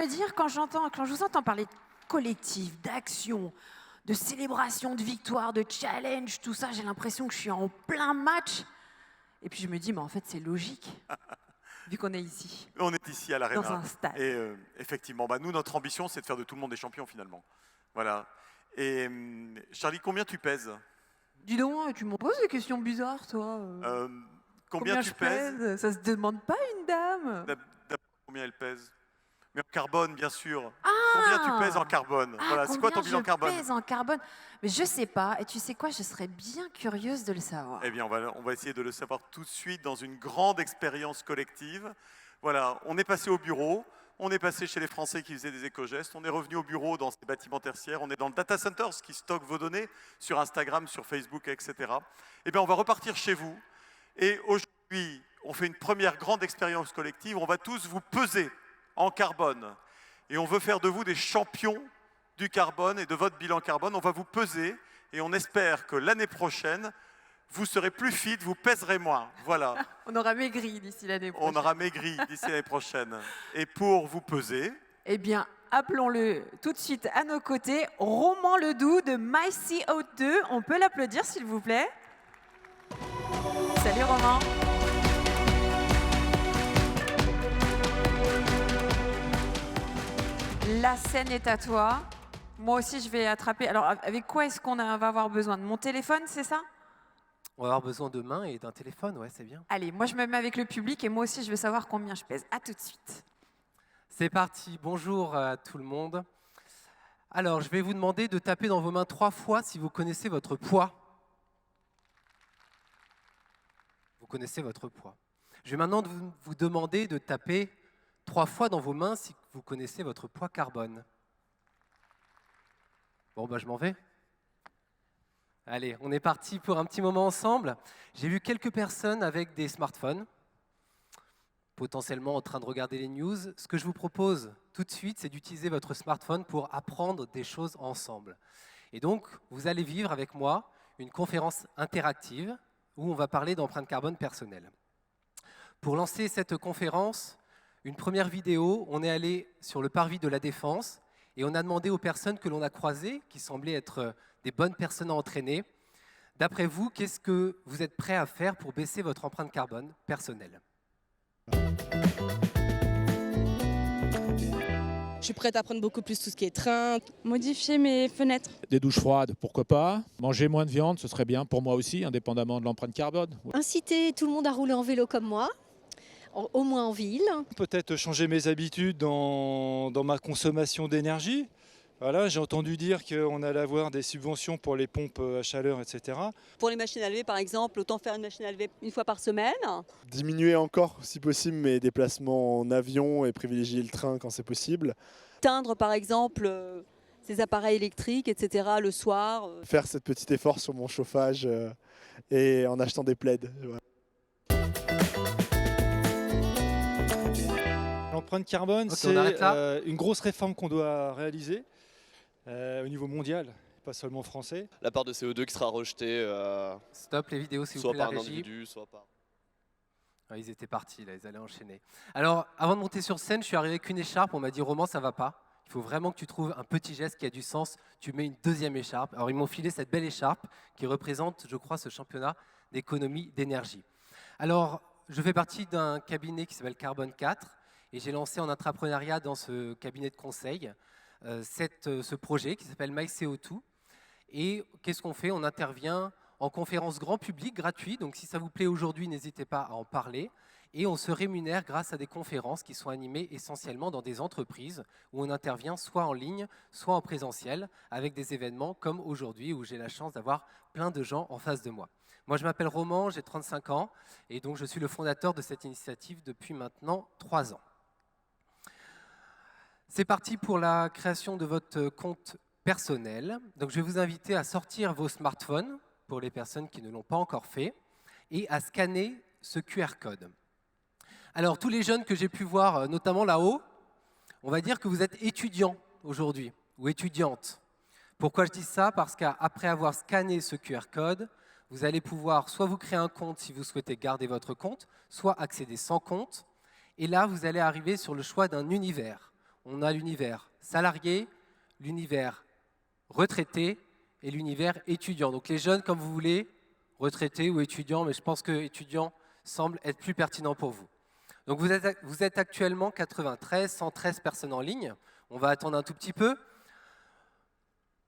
me dire, quand je vous entends parler de collectif, d'action, de célébration, de victoire, de challenge, tout ça, j'ai l'impression que je suis en plein match. Et puis je me dis, mais en fait, c'est logique, vu qu'on est ici. On est ici à l'Arena. Dans un stade. Et effectivement, nous, notre ambition, c'est de faire de tout le monde des champions, finalement. Voilà. Et Charlie, combien tu pèses? Dis donc, tu me poses des questions bizarres, toi. Combien tu je pèses? Ça se demande pas une dame. Combien elle pèse? Mais en carbone, bien sûr. Ah, combien tu pèses en carbone? Voilà, c'est quoi ton bilan carbone? Je pèse en carbone. Mais je sais pas. Et tu sais quoi? Je serais bien curieuse de le savoir. Eh bien, on va essayer de le savoir tout de suite dans une grande expérience collective. Voilà, on est passé au bureau, on est passé chez les Français qui faisaient des éco-gestes, on est revenu au bureau dans ces bâtiments tertiaires, on est dans le data center, ce qui stocke vos données sur Instagram, sur Facebook, etc. Eh bien, on va repartir chez vous. Et aujourd'hui, on fait une première grande expérience collective. On va tous vous peser en carbone. Et on veut faire de vous des champions du carbone et de votre bilan carbone. On va vous peser et on espère que l'année prochaine, vous serez plus fit, vous pèserez moins. Voilà. On aura maigri d'ici l'année prochaine. On aura maigri d'ici l'année prochaine. Et pour vous peser... Eh bien, appelons-le tout de suite à nos côtés, Roman Ledoux de MyCO2. On peut l'applaudir, s'il vous plaît. Salut Roman. La scène est à toi. Moi aussi, je vais attraper. Alors, avec quoi est-ce qu'on va avoir besoin? De mon téléphone, c'est ça? On va avoir besoin de mains et d'un téléphone, ouais, c'est bien. Allez, moi, je me mets avec le public et moi aussi, je veux savoir combien je pèse. À tout de suite. C'est parti. Bonjour à tout le monde. Alors, je vais vous demander de taper dans vos mains 3 fois si vous connaissez votre poids. Vous connaissez votre poids. Je vais maintenant vous demander de taper 3 fois dans vos mains si vous connaissez votre poids carbone. Bon, je m'en vais. Allez, on est parti pour un petit moment ensemble. J'ai vu quelques personnes avec des smartphones, potentiellement en train de regarder les news. Ce que je vous propose tout de suite, c'est d'utiliser votre smartphone pour apprendre des choses ensemble. Et donc, vous allez vivre avec moi une conférence interactive où on va parler d'empreinte carbone personnelle. Pour lancer cette conférence, une première vidéo, on est allé sur le parvis de la Défense et on a demandé aux personnes que l'on a croisées, qui semblaient être des bonnes personnes à entraîner, d'après vous, qu'est-ce que vous êtes prêts à faire pour baisser votre empreinte carbone personnelle? Je suis prête à prendre beaucoup plus tout ce qui est train. Modifier mes fenêtres. Des douches froides, pourquoi pas. Manger moins de viande, ce serait bien pour moi aussi, indépendamment de l'empreinte carbone. Inciter tout le monde à rouler en vélo comme moi, au moins en ville. Peut-être changer mes habitudes dans ma consommation d'énergie. Voilà, j'ai entendu dire qu'on allait avoir des subventions pour les pompes à chaleur, etc. Pour les machines à laver, par exemple, autant faire une machine à laver une fois par semaine. Diminuer encore, si possible, mes déplacements en avion et privilégier le train quand c'est possible. Teindre, par exemple, ces appareils électriques, etc. le soir. Faire ce petit effort sur mon chauffage et en achetant des plaids. Voilà. L'empreinte carbone, Okay, c'est une grosse réforme qu'on doit réaliser au niveau mondial, pas seulement français. La part de CO2 qui sera rejetée Stop les vidéos, s'il vous soit plaît, la par un régie. individu, soit par... Ah, ils étaient partis, là, ils allaient enchaîner. Alors, avant de monter sur scène, je suis arrivé avec une écharpe. On m'a dit, Roman, ça va pas. Il faut vraiment que tu trouves un petit geste qui a du sens. Tu mets une deuxième écharpe. Alors, ils m'ont filé cette belle écharpe qui représente, je crois, ce championnat d'économie d'énergie. Alors, je fais partie d'un cabinet qui s'appelle Carbone 4 et j'ai lancé en intrapreneuriat dans ce cabinet de conseil ce projet qui s'appelle MyCO2. Et qu'est-ce qu'on fait? On intervient en conférence grand public, gratuit. Donc si ça vous plaît aujourd'hui, n'hésitez pas à en parler. Et on se rémunère grâce à des conférences qui sont animées essentiellement dans des entreprises où on intervient soit en ligne, soit en présentiel, avec des événements comme aujourd'hui où j'ai la chance d'avoir plein de gens en face de moi. Moi, je m'appelle Roman, j'ai 35 ans et donc je suis le fondateur de cette initiative depuis maintenant 3 ans. C'est parti pour la création de votre compte personnel. Donc je vais vous inviter à sortir vos smartphones pour les personnes qui ne l'ont pas encore fait et à scanner ce QR code. Alors tous les jeunes que j'ai pu voir, notamment là-haut, on va dire que vous êtes étudiants aujourd'hui ou étudiantes. Pourquoi je dis ça? Parce qu'après avoir scanné ce QR code, vous allez pouvoir soit vous créer un compte si vous souhaitez garder votre compte, soit accéder sans compte. Et là, vous allez arriver sur le choix d'un univers. on a l'univers salarié, l'univers retraité et l'univers étudiant. Donc les jeunes, comme vous voulez, retraités ou étudiants, mais je pense que étudiant semble être plus pertinent pour vous. Donc vous êtes actuellement 113 personnes en ligne. On va attendre un tout petit peu.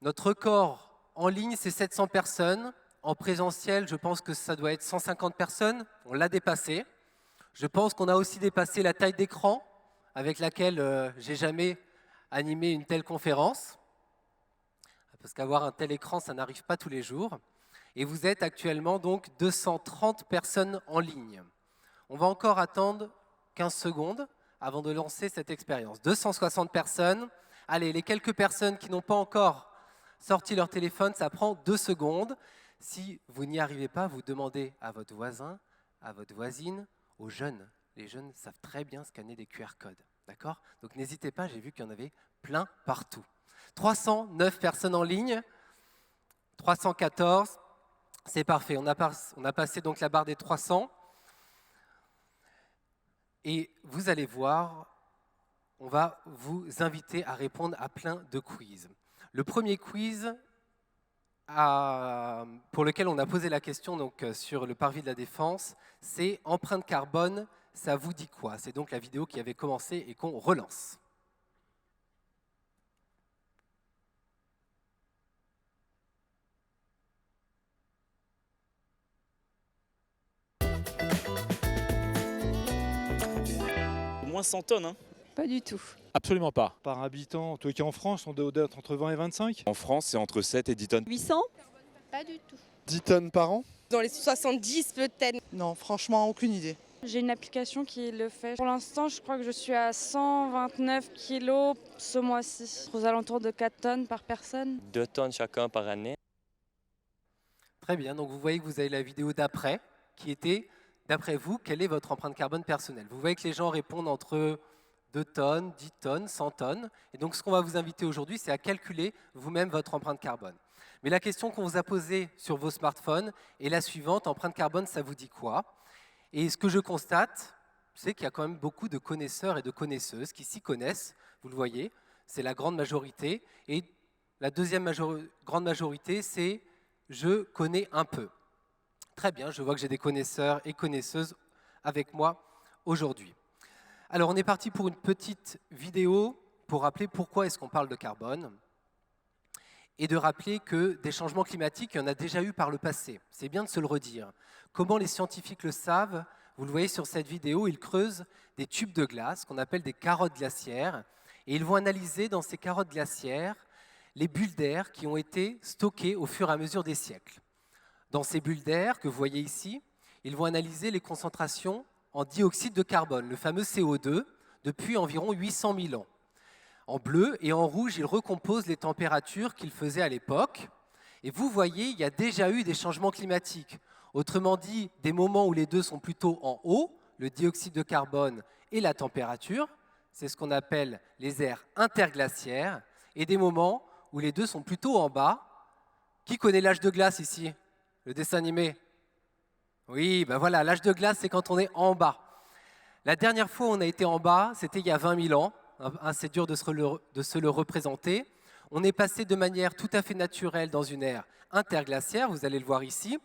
Notre record en ligne, c'est 700 personnes. En présentiel, je pense que ça doit être 150 personnes. On l'a dépassé. Je pense qu'on a aussi dépassé la taille d'écran avec laquelle j'ai jamais animé une telle conférence. Parce qu'avoir un tel écran, ça n'arrive pas tous les jours. Et vous êtes actuellement donc 230 personnes en ligne. On va encore attendre 15 secondes avant de lancer cette expérience. 260 personnes. Allez, les quelques personnes qui n'ont pas encore sorti leur téléphone, ça prend 2 secondes. Si vous n'y arrivez pas, vous demandez à votre voisin, à votre voisine, aux jeunes. Les jeunes savent très bien scanner des QR codes. D'accord ? Donc n'hésitez pas, j'ai vu qu'il y en avait plein partout. 309 personnes en ligne, 314, c'est parfait. On a passé donc la barre des 300. Et vous allez voir, on va vous inviter à répondre à plein de quiz. Le premier quiz pour lequel on a posé la question donc, sur le parvis de la Défense, c'est empreinte carbone, ça vous dit quoi? C'est donc la vidéo qui avait commencé et qu'on relance. Moins 100 tonnes, hein. Pas du tout. Absolument pas. Par habitant, en tout cas en France, on doit être entre 20 et 25. En France, c'est entre 7 et 10 tonnes. 800? Pas du tout. 10 tonnes par an? Dans les 70 peut-être. Non, franchement, aucune idée. J'ai une application qui le fait. Pour l'instant, je crois que je suis à 129 kilos ce mois-ci, aux alentours de 4 tonnes par personne. 2 tonnes chacun par année. Très bien, donc vous voyez que vous avez la vidéo d'après, qui était, d'après vous, quelle est votre empreinte carbone personnelle? Vous voyez que les gens répondent entre 2 tonnes, 10 tonnes, 100 tonnes. Et donc ce qu'on va vous inviter aujourd'hui, c'est à calculer vous-même votre empreinte carbone. Mais la question qu'on vous a posée sur vos smartphones est la suivante, empreinte carbone, ça vous dit quoi? Et ce que je constate, c'est qu'il y a quand même beaucoup de connaisseurs et de connaisseuses qui s'y connaissent, vous le voyez, c'est la grande majorité. Et la deuxième grande majorité, c'est « je connais un peu ». Très bien, je vois que j'ai des connaisseurs et connaisseuses avec moi aujourd'hui. Alors, on est parti pour une petite vidéo pour rappeler pourquoi est-ce qu'on parle de carbone et de rappeler que des changements climatiques, il y en a déjà eu par le passé. C'est bien de se le redire. Comment les scientifiques le savent? Vous le voyez sur cette vidéo, ils creusent des tubes de glace qu'on appelle des carottes glaciaires et ils vont analyser dans ces carottes glaciaires les bulles d'air qui ont été stockées au fur et à mesure des siècles. Dans ces bulles d'air que vous voyez ici, ils vont analyser les concentrations en dioxyde de carbone, le fameux CO2, depuis environ 800 000 ans. En bleu et en rouge, ils recomposent les températures qu'ils faisaient à l'époque. Et vous voyez, il y a déjà eu des changements climatiques. Autrement dit, des moments où les deux sont plutôt en haut, le dioxyde de carbone et la température, c'est ce qu'on appelle les ères interglaciaires, et des moments où les deux sont plutôt en bas. Qui connaît l'âge de glace ici? Le dessin animé? Oui, ben voilà, l'âge de glace, c'est quand on est en bas. La dernière fois où on a été en bas, c'était il y a 20 000 ans. C'est dur de se le représenter. On est passé de manière tout à fait naturelle dans une ère interglaciaire, vous allez le voir ici.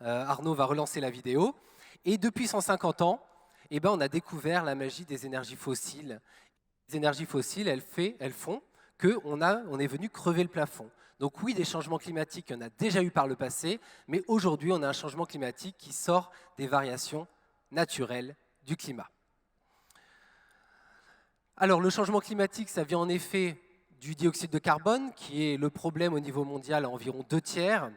Arnaud va relancer la vidéo. Et depuis 150 ans, eh ben, on a découvert la magie des énergies fossiles. Les énergies fossiles, elles font qu'on est venu crever le plafond. Donc oui, des changements climatiques, il y en a déjà eu par le passé, mais aujourd'hui, on a un changement climatique qui sort des variations naturelles du climat. Alors, le changement climatique, ça vient en effet du dioxyde de carbone, qui est le problème au niveau mondial à environ 2/3.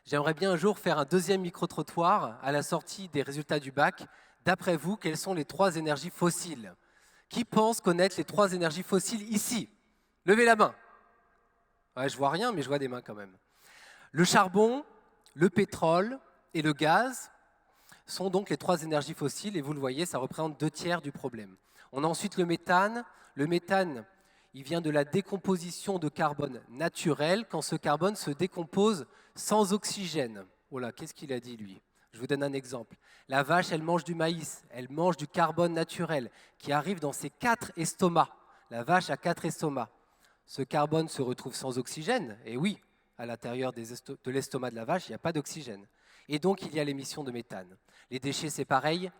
J'aimerais bien un jour faire un deuxième micro-trottoir à la sortie des résultats du bac. D'après vous, quelles sont les 3 énergies fossiles? Qui pense connaître les 3 énergies fossiles ici? Levez la main. Ouais, je vois rien, mais je vois des mains quand même. Le charbon, le pétrole et le gaz sont donc les 3 énergies fossiles, et vous le voyez, ça représente 2/3 du problème. On a ensuite le méthane. Le méthane, il vient de la décomposition de carbone naturel, quand ce carbone se décompose sans oxygène. Oh là, qu'est-ce qu'il a dit, lui? Je vous donne un exemple. La vache, elle mange du maïs, elle mange du carbone naturel qui arrive dans ses 4 estomacs. la vache a 4 estomacs. Ce carbone se retrouve sans oxygène, et oui, à l'intérieur de l'estomac de la vache, il n'y a pas d'oxygène. Et donc, il y a l'émission de méthane. Les déchets, c'est pareil,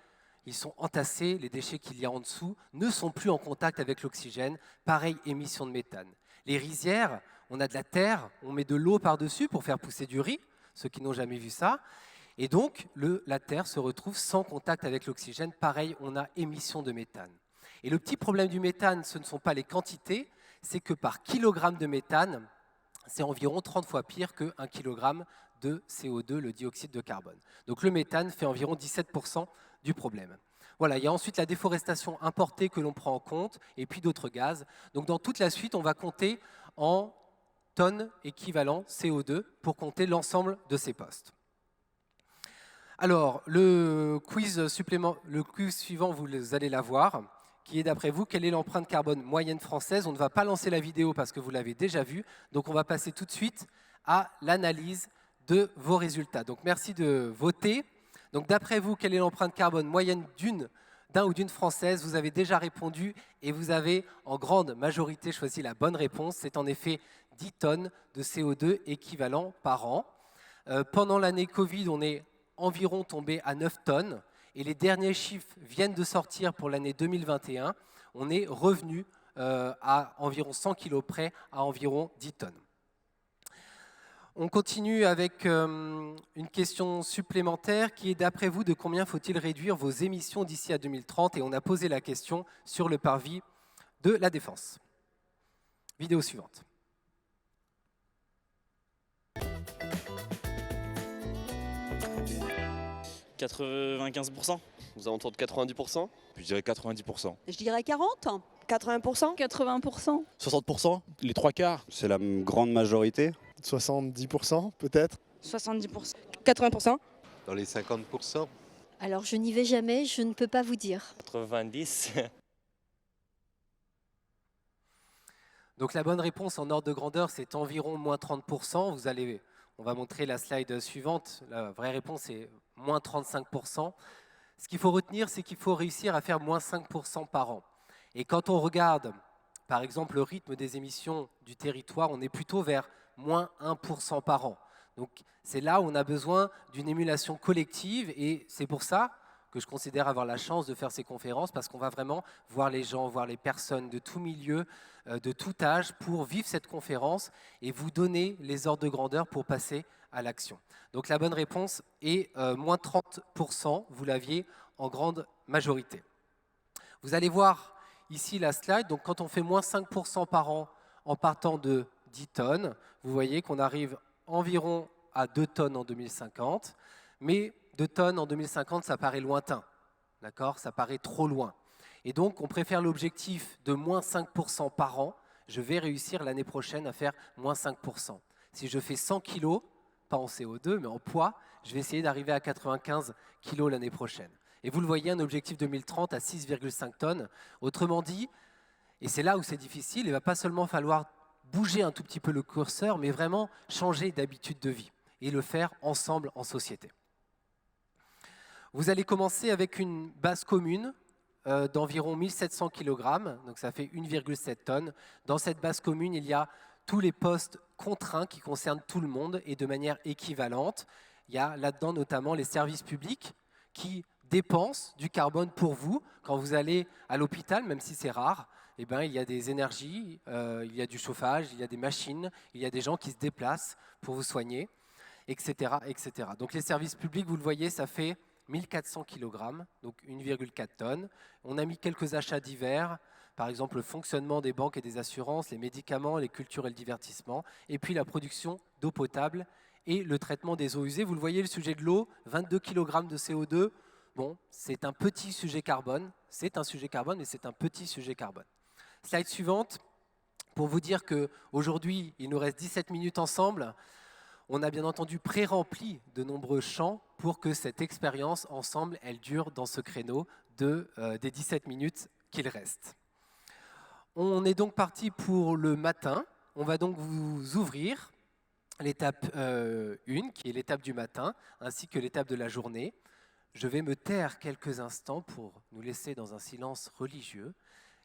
ils sont entassés, les déchets qu'il y a en dessous ne sont plus en contact avec l'oxygène, pareil, émission de méthane. Les rizières, on a de la terre, on met de l'eau par-dessus pour faire pousser du riz, ceux qui n'ont jamais vu ça, et donc la terre se retrouve sans contact avec l'oxygène, pareil, on a émission de méthane. Et le petit problème du méthane, ce ne sont pas les quantités, c'est que par kilogramme de méthane, c'est environ 30 fois pire qu'un kilogramme de CO2, le dioxyde de carbone. Donc le méthane fait environ 17% du problème. Voilà, il y a ensuite la déforestation importée que l'on prend en compte, et puis d'autres gaz. Donc dans toute la suite, on va compter en tonnes équivalent CO2 pour compter l'ensemble de ces postes. Alors, le quiz suivant, vous allez l'avoir, qui est d'après vous, quelle est l'empreinte carbone moyenne française? On ne va pas lancer la vidéo parce que vous l'avez déjà vue, donc on va passer tout de suite à l'analyse de vos résultats. Donc merci de voter. Donc d'après vous, quelle est l'empreinte carbone moyenne d'un ou d'une Française? Vous avez déjà répondu et vous avez en grande majorité choisi la bonne réponse. C'est en effet 10 tonnes de CO2 équivalent par an. Pendant l'année Covid, on est environ tombé à 9 tonnes. Et les derniers chiffres viennent de sortir pour l'année 2021. On est revenu à environ 100 kilos près, à environ 10 tonnes. On continue avec une question supplémentaire qui est d'après vous, de combien faut-il réduire vos émissions d'ici à 2030? Et on a posé la question sur le parvis de la Défense. Vidéo suivante. 95%. Aux alentours de 90%. Je dirais 90%. Je dirais 40. 80%. 80%. 60%, les 3/4. C'est la grande majorité. 70% peut-être. 70%. 80%. Dans les 50%. Alors je n'y vais jamais, je ne peux pas vous dire. 90. Donc la bonne réponse en ordre de grandeur, c'est environ moins 30%. On va montrer la slide suivante. La vraie réponse est moins 35%. Ce qu'il faut retenir, c'est qu'il faut réussir à faire moins 5% par an. Et quand on regarde, par exemple, le rythme des émissions du territoire, on est plutôt vers moins 1% par an. Donc c'est là où on a besoin d'une émulation collective et c'est pour ça que je considère avoir la chance de faire ces conférences parce qu'on va vraiment voir les gens, voir les personnes de tout milieu, de tout âge pour vivre cette conférence et vous donner les ordres de grandeur pour passer à l'action. Donc la bonne réponse est moins 30%, vous l'aviez en grande majorité. Vous allez voir ici la slide, donc quand on fait moins 5% par an en partant de 10 tonnes, vous voyez qu'on arrive environ à 2 tonnes en 2050, mais 2 tonnes en 2050, ça paraît lointain, d'accord? Ça paraît trop loin. Et donc, on préfère l'objectif de moins 5% par an. Je vais réussir l'année prochaine à faire moins 5%. Si je fais 100 kilos, pas en CO2, mais en poids, je vais essayer d'arriver à 95 kilos l'année prochaine. Et vous le voyez, un objectif 2030 à 6,5 tonnes. Autrement dit, et c'est là où c'est difficile, il ne va pas seulement falloir bouger un tout petit peu le curseur, mais vraiment changer d'habitude de vie et le faire ensemble en société. Vous allez commencer avec une base commune d'environ 1700 kg, donc ça fait 1,7 tonnes. Dans cette base commune, il y a tous les postes contraints qui concernent tout le monde et de manière équivalente. Il y a là-dedans notamment les services publics qui dépensent du carbone pour vous. Quand vous allez à l'hôpital, même si c'est rare, eh ben, il y a des énergies, il y a du chauffage, il y a des machines, il y a des gens qui se déplacent pour vous soigner, etc., etc. Donc les services publics, vous le voyez, ça fait 1400 kg, donc 1,4 tonnes. On a mis quelques achats divers, par exemple le fonctionnement des banques et des assurances, les médicaments, les cultures et le divertissement, et puis la production d'eau potable et le traitement des eaux usées. Vous le voyez, le sujet de l'eau, 22 kg de CO2, bon, c'est un petit sujet carbone, mais c'est un petit sujet carbone. Slide suivante, pour vous dire qu'aujourd'hui, il nous reste 17 minutes ensemble. On a bien entendu pré-rempli de nombreux champs pour que cette expérience ensemble, elle dure dans ce créneau des 17 minutes qu'il reste. On est donc parti pour le matin. On va donc vous ouvrir l'étape 1, qui est l'étape du matin, ainsi que l'étape de la journée. Je vais me taire quelques instants pour nous laisser dans un silence religieux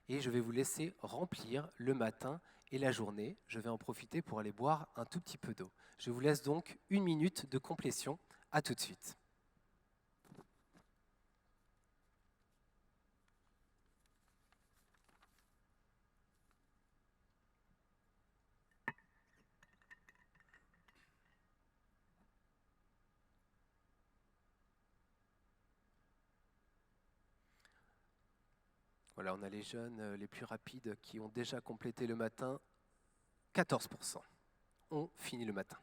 et je vais vous laisser remplir le matin et la journée. Je vais en profiter pour aller boire un tout petit peu d'eau. Je vous laisse donc 1 minute de complétion. À tout de suite. Voilà, on a les jeunes les plus rapides qui ont déjà complété le matin, 14%. On finit le matin.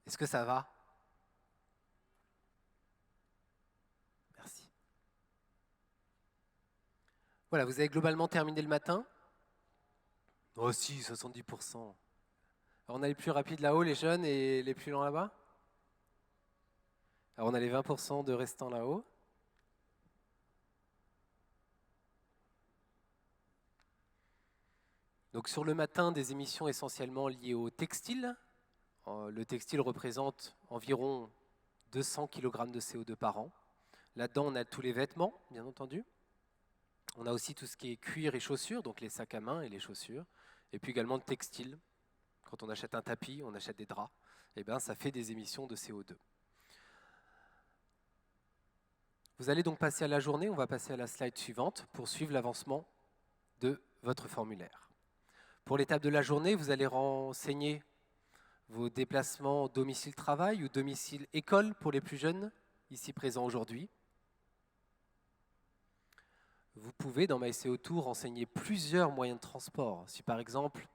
Est-ce que ça va? Merci. Voilà, vous avez globalement terminé le matin? Oh si, 70%. Alors, on a les plus rapides là-haut, les jeunes, et les plus lents là-bas? Alors on a les 20% de restants là-haut. Donc sur le matin, des émissions essentiellement liées au textile. Le textile représente environ 200 kg de CO2 par an. Là-dedans, on a tous les vêtements, bien entendu. On a aussi tout ce qui est cuir et chaussures, donc les sacs à main et les chaussures. Et puis également le textile. Quand on achète un tapis, on achète des draps. Eh bien, ça fait des émissions de CO2. Vous allez donc passer à la journée. On va passer à la slide suivante pour suivre l'avancement de votre formulaire. Pour l'étape de la journée, vous allez renseigner vos déplacements domicile-travail ou domicile-école pour les plus jeunes, ici présents aujourd'hui. Vous pouvez, dans MyCO Tour, renseigner plusieurs moyens de transport. Si par exemple,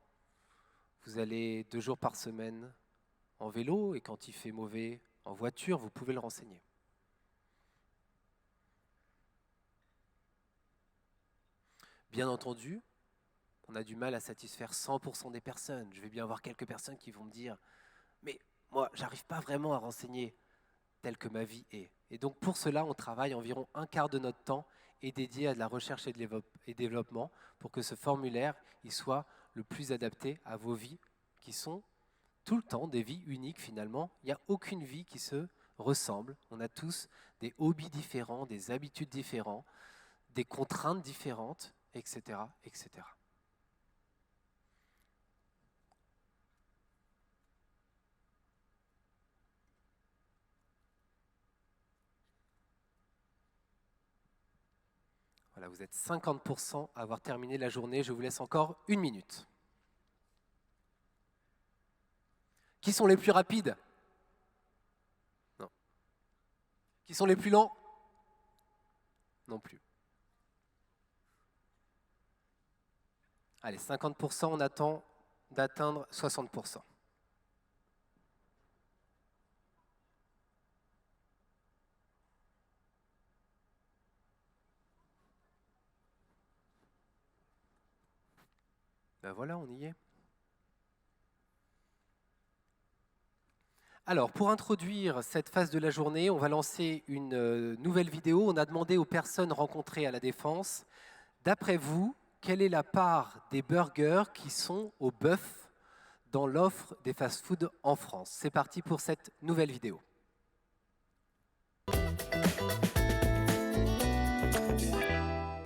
vous allez 2 jours par semaine en vélo et quand il fait mauvais en voiture, vous pouvez le renseigner. Bien entendu, on a du mal à satisfaire 100% des personnes. Je vais bien avoir quelques personnes qui vont me dire « Mais moi, j'arrive pas vraiment à renseigner telle que ma vie est. » Et donc pour cela, on travaille environ 1/4 de notre temps est dédié à de la recherche et développement pour que ce formulaire il soit le plus adapté à vos vies qui sont tout le temps des vies uniques finalement. Il n'y a aucune vie qui se ressemble. On a tous des hobbies différents, des habitudes différentes, des contraintes différentes, etc., etc. Voilà, vous êtes 50% à avoir terminé la journée. Je vous laisse encore 1 minute. Qui sont les plus rapides? Non. Qui sont les plus lents? Non plus. Allez, 50%, on attend d'atteindre 60%. Ben voilà, on y est. Alors, pour introduire cette phase de la journée, on va lancer une nouvelle vidéo. On a demandé aux personnes rencontrées à la Défense, d'après vous, quelle est la part des burgers qui sont au bœuf dans l'offre des fast-foods en France? C'est parti pour cette nouvelle vidéo.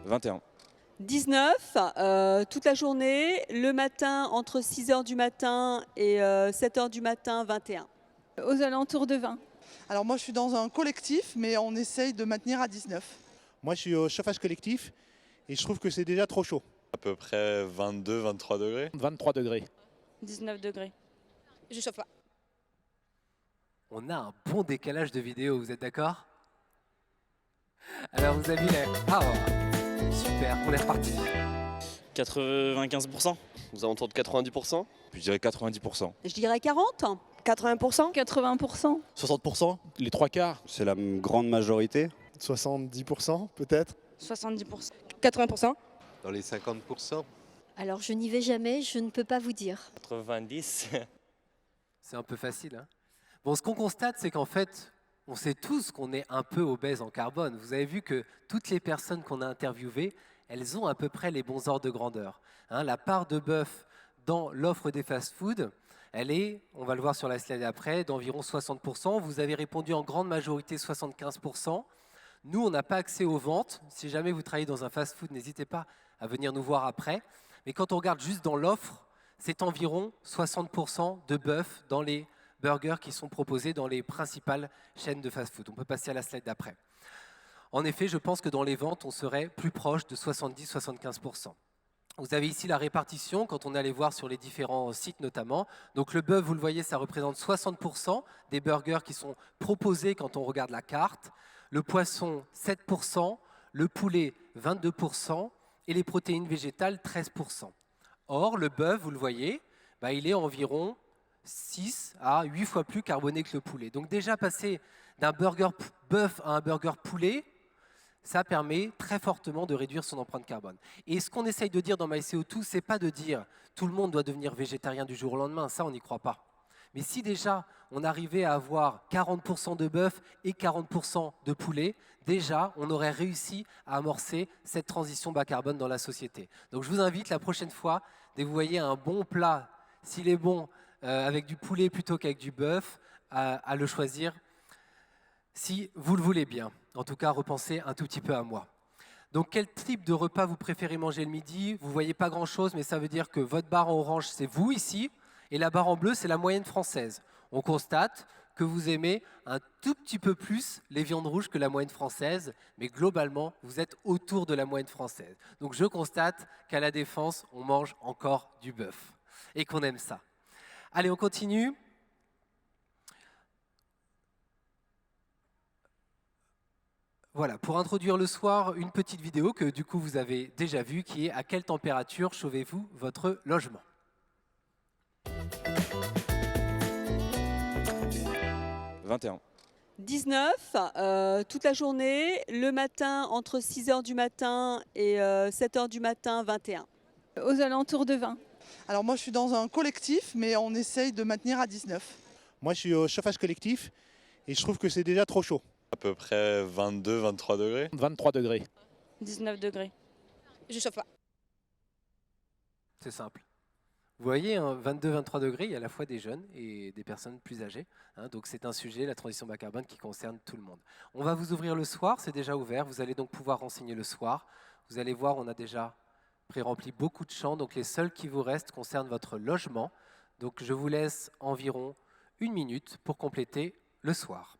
21. 19, toute la journée, le matin entre 6h du matin et 7h du matin, 21. Aux alentours de 20. Alors moi je suis dans un collectif, mais on essaye de maintenir à 19. Moi je suis au chauffage collectif et je trouve que c'est déjà trop chaud. À peu près 22-23 degrés. 23 degrés. 19 degrés. Je chauffe pas. On a un bon décalage de vidéo, vous êtes d'accord? Alors vous avez les... Ah, super, on est reparti. 95%. Aux alentours de 90%. Je dirais 90%. Je dirais 40. 80%. 80%. 60%. Les 3/4. C'est la grande majorité. 70% peut-être. 70%. 80%. Dans les 50%. Alors je n'y vais jamais, je ne peux pas vous dire. 90. C'est un peu facile, hein. Bon, ce qu'on constate, c'est qu'en fait, on sait tous qu'on est un peu obèse en carbone. Vous avez vu que toutes les personnes qu'on a interviewées, elles ont à peu près les bons ordres de grandeur. Hein, la part de bœuf dans l'offre des fast-foods, elle est, on va le voir sur la slide après, d'environ 60%. Vous avez répondu en grande majorité 75%. Nous, on n'a pas accès aux ventes. Si jamais vous travaillez dans un fast-food, n'hésitez pas à venir nous voir après. Mais quand on regarde juste dans l'offre, c'est environ 60% de bœuf dans les burgers qui sont proposés dans les principales chaînes de fast-food. On peut passer à la slide d'après. En effet, je pense que dans les ventes, on serait plus proche de 70-75%. Vous avez ici la répartition, quand on est allé voir sur les différents sites notamment. Donc le bœuf, vous le voyez, ça représente 60% des burgers qui sont proposés quand on regarde la carte. Le poisson, 7%, le poulet, 22%, et les protéines végétales, 13%. Or, le bœuf, vous le voyez, il est environ 6 à 8 fois plus carboné que le poulet. Donc déjà, passer d'un burger bœuf à un burger poulet, ça permet très fortement de réduire son empreinte carbone. Et ce qu'on essaye de dire dans MyCO2, ce n'est pas de dire tout le monde doit devenir végétarien du jour au lendemain, ça on n'y croit pas. Mais si déjà on arrivait à avoir 40% de bœuf et 40% de poulet, déjà on aurait réussi à amorcer cette transition bas carbone dans la société. Donc je vous invite la prochaine fois, dès que vous voyez un bon plat, s'il est bon avec du poulet plutôt qu'avec du bœuf, à le choisir si vous le voulez bien. En tout cas, repensez un tout petit peu à moi. Donc, quel type de repas vous préférez manger le midi? Vous ne voyez pas grand-chose, mais ça veut dire que votre barre en orange, c'est vous ici, et la barre en bleu, c'est la moyenne française. On constate que vous aimez un tout petit peu plus les viandes rouges que la moyenne française, mais globalement, vous êtes autour de la moyenne française. Donc, je constate qu'à La Défense, on mange encore du bœuf, et qu'on aime ça. Allez, on continue. Voilà, pour introduire le soir, une petite vidéo que du coup vous avez déjà vue qui est à quelle température chauffez-vous votre logement? 21. 19, toute la journée, le matin entre 6h du matin et 7h du matin, 21. Aux alentours de 20. Alors moi je suis dans un collectif, mais on essaye de maintenir à 19. Moi, je suis au chauffage collectif et je trouve que c'est déjà trop chaud. À peu près 22-23 degrés. 23 degrés. 19 degrés. Je chauffe pas. C'est simple. Vous voyez, 22-23 degrés, il y a à la fois des jeunes et des personnes plus âgées. Hein, donc c'est un sujet, la transition bas carbone, qui concerne tout le monde. On va vous ouvrir le soir, c'est déjà ouvert. Vous allez donc pouvoir renseigner le soir. Vous allez voir, on a déjà pré-rempli beaucoup de champs. Donc les seuls qui vous restent concernent votre logement. Donc je vous laisse environ 1 minute pour compléter le soir.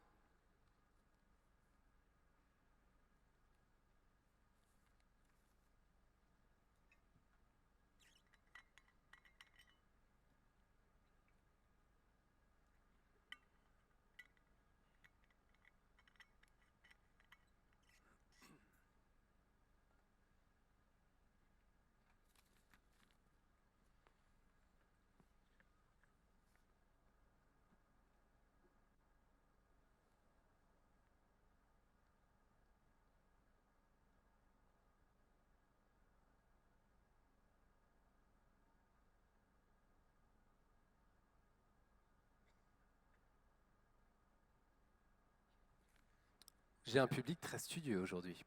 J'ai un public très studieux aujourd'hui.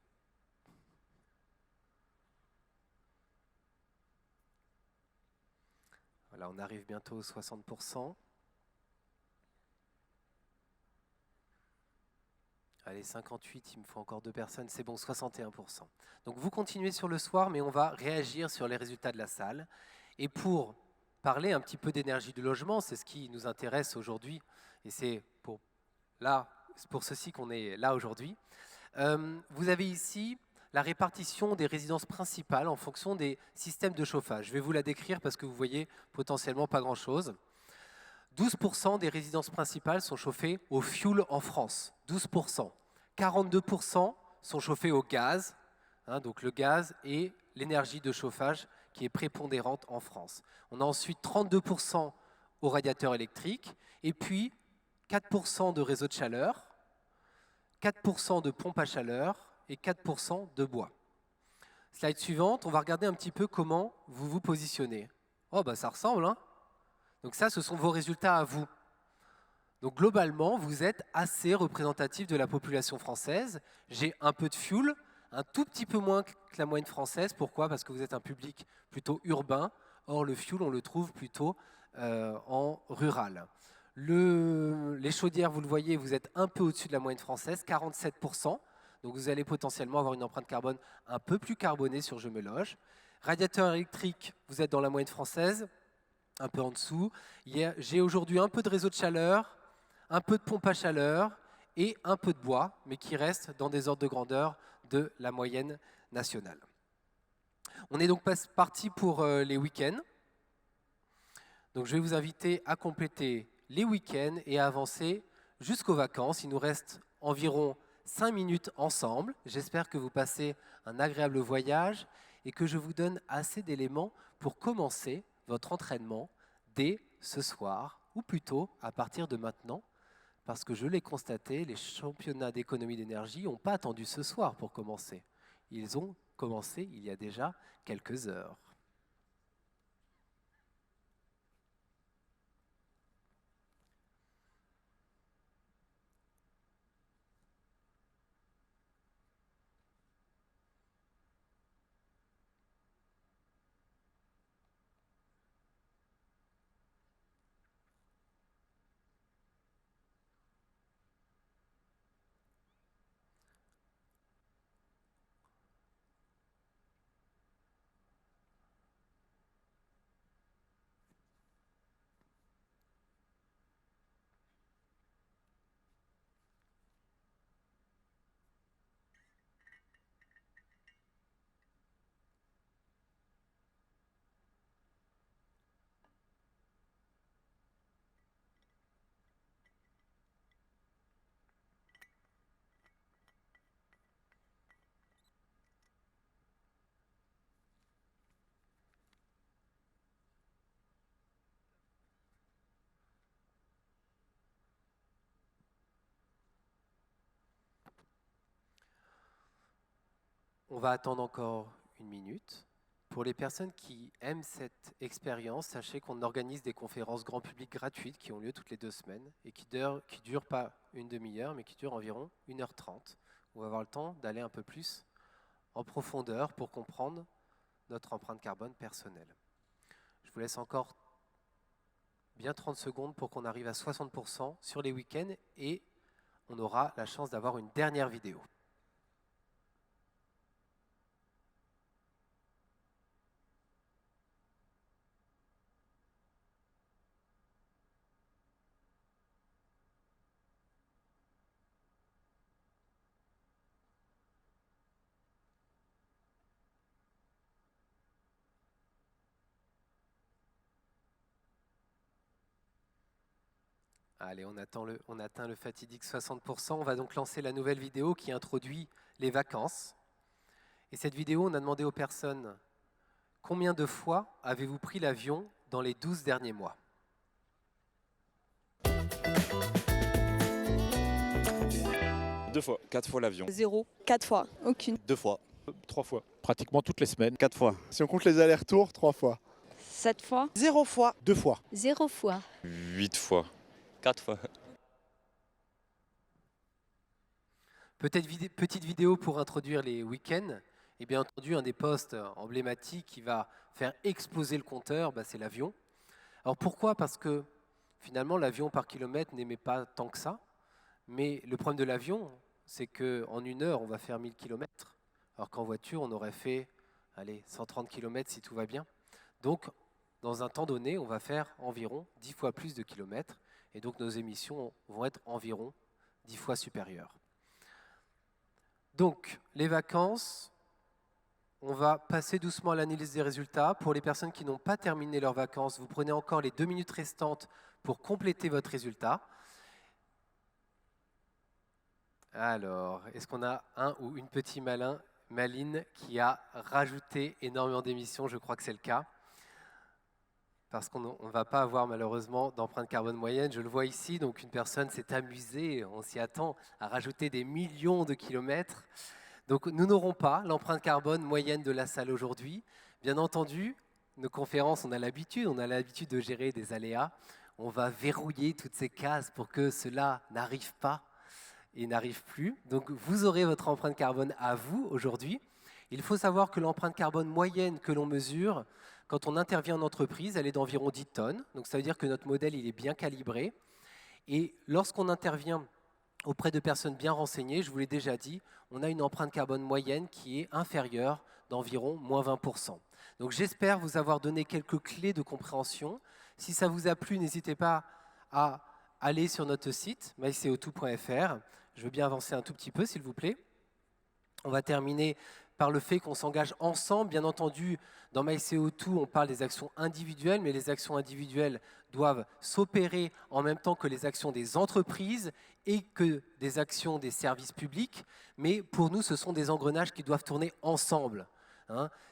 Voilà, on arrive bientôt aux 60%. Allez, 58, il me faut encore 2 personnes, c'est bon, 61%. Donc vous continuez sur le soir, mais on va réagir sur les résultats de la salle. Et pour parler un petit peu d'énergie du logement, c'est ce qui nous intéresse aujourd'hui, et c'est pour ceci qu'on est là aujourd'hui. Vous avez ici la répartition des résidences principales en fonction des systèmes de chauffage. Je vais vous la décrire parce que vous voyez potentiellement pas grand-chose. 12% des résidences principales sont chauffées au fioul en France. 12%. 42% sont chauffées au gaz. Hein, donc le gaz est l'énergie de chauffage qui est prépondérante en France. On a ensuite 32% au radiateur électrique et puis 4% de réseau de chaleur, 4% de pompe à chaleur et 4% de bois. Slide suivante, on va regarder un petit peu comment vous vous positionnez. Oh, bah ça ressemble, hein? Donc ça, ce sont vos résultats à vous. Donc globalement, vous êtes assez représentatif de la population française. J'ai un peu de fuel, un tout petit peu moins que la moyenne française. Pourquoi? Parce que vous êtes un public plutôt urbain. Or, le fuel, on le trouve plutôt en rural. Les chaudières, vous le voyez, vous êtes un peu au-dessus de la moyenne française, 47%. Donc vous allez potentiellement avoir une empreinte carbone un peu plus carbonée sur Je me loge. Radiateur électrique, vous êtes dans la moyenne française, un peu en dessous. J'ai aujourd'hui un peu de réseau de chaleur, un peu de pompe à chaleur et un peu de bois, mais qui reste dans des ordres de grandeur de la moyenne nationale. On est donc parti pour les week-ends. Donc je vais vous inviter à compléter les week-ends et à avancer jusqu'aux vacances. Il nous reste environ 5 minutes ensemble. J'espère que vous passez un agréable voyage et que je vous donne assez d'éléments pour commencer votre entraînement dès ce soir, ou plutôt à partir de maintenant, parce que je l'ai constaté, les championnats d'économie d'énergie n'ont pas attendu ce soir pour commencer. Ils ont commencé il y a déjà quelques heures. On va attendre encore 1 minute. Pour les personnes qui aiment cette expérience, sachez qu'on organise des conférences grand public gratuites qui ont lieu toutes les 2 semaines et qui durent pas une demi-heure, mais qui durent environ 1h30. On va avoir le temps d'aller un peu plus en profondeur pour comprendre notre empreinte carbone personnelle. Je vous laisse encore bien 30 secondes pour qu'on arrive à 60% sur les week-ends et on aura la chance d'avoir une dernière vidéo. Allez, on atteint le fatidique 60%. On va donc lancer la nouvelle vidéo qui introduit les vacances. Et cette vidéo, on a demandé aux personnes combien de fois avez-vous pris l'avion dans les 12 derniers mois? Deux fois, 4 fois l'avion. 0, 4 fois. Aucune. 2 fois. 3 fois. Pratiquement toutes les semaines. 4 fois. Si on compte les allers-retours, 3 fois. 7 fois. 0 fois. 2 fois. 0 fois. 8 fois. 4 fois. Petite vidéo pour introduire les week-ends. Et bien entendu, un des postes emblématiques qui va faire exploser le compteur, c'est l'avion. Alors pourquoi? Parce que finalement, l'avion par kilomètre n'émet pas tant que ça. Mais le problème de l'avion, c'est qu'en 1 heure, on va faire 1000 km. Alors qu'en voiture, on aurait fait 130 km si tout va bien. Donc, dans un temps donné, on va faire environ 10 fois plus de kilomètres. Et donc, nos émissions vont être environ 10 fois supérieures. Donc, les vacances, on va passer doucement à l'analyse des résultats. Pour les personnes qui n'ont pas terminé leurs vacances, vous prenez encore les 2 minutes restantes pour compléter votre résultat. Alors, est-ce qu'on a un ou une petite maline qui a rajouté énormément d'émissions? Je crois que c'est le cas. Parce qu'on ne va pas avoir malheureusement d'empreinte carbone moyenne. Je le vois ici, donc une personne s'est amusée, on s'y attend, à rajouter des millions de kilomètres. Donc nous n'aurons pas l'empreinte carbone moyenne de la salle aujourd'hui. Bien entendu, nos conférences, on a l'habitude de gérer des aléas. On va verrouiller toutes ces cases pour que cela n'arrive pas et n'arrive plus. Donc vous aurez votre empreinte carbone à vous aujourd'hui. Il faut savoir que l'empreinte carbone moyenne que l'on mesure quand on intervient en entreprise, elle est d'environ 10 tonnes. Donc ça veut dire que notre modèle il est bien calibré. Et lorsqu'on intervient auprès de personnes bien renseignées, je vous l'ai déjà dit, on a une empreinte carbone moyenne qui est inférieure d'environ moins 20%. Donc j'espère vous avoir donné quelques clés de compréhension. Si ça vous a plu, n'hésitez pas à aller sur notre site myco2.fr. Je veux bien avancer un tout petit peu, s'il vous plaît. On va terminer par le fait qu'on s'engage ensemble. Bien entendu, dans myCO2, on parle des actions individuelles, mais les actions individuelles doivent s'opérer en même temps que les actions des entreprises et que des actions des services publics. Mais pour nous, ce sont des engrenages qui doivent tourner ensemble.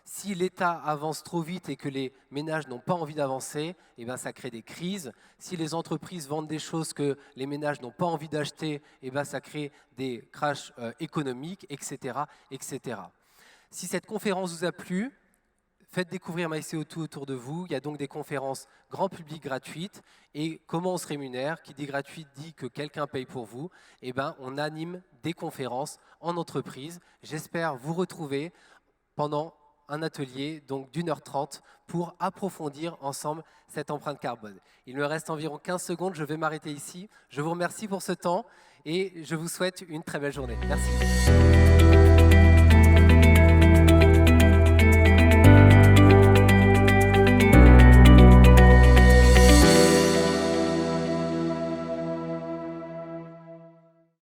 Si l'État avance trop vite et que les ménages n'ont pas envie d'avancer, eh ben ça crée des crises. Si les entreprises vendent des choses que les ménages n'ont pas envie d'acheter, eh ben ça crée des crashs économiques, etc., etc. Si cette conférence vous a plu, faites découvrir myCO2 autour de vous. Il y a donc des conférences grand public gratuites. Et comment on se rémunère? Qui dit gratuite dit que quelqu'un paye pour vous. Eh ben, on anime des conférences en entreprise. J'espère vous retrouver pendant un atelier donc d'1h30 pour approfondir ensemble cette empreinte carbone. Il me reste environ 15 secondes, je vais m'arrêter ici. Je vous remercie pour ce temps et je vous souhaite une très belle journée. Merci.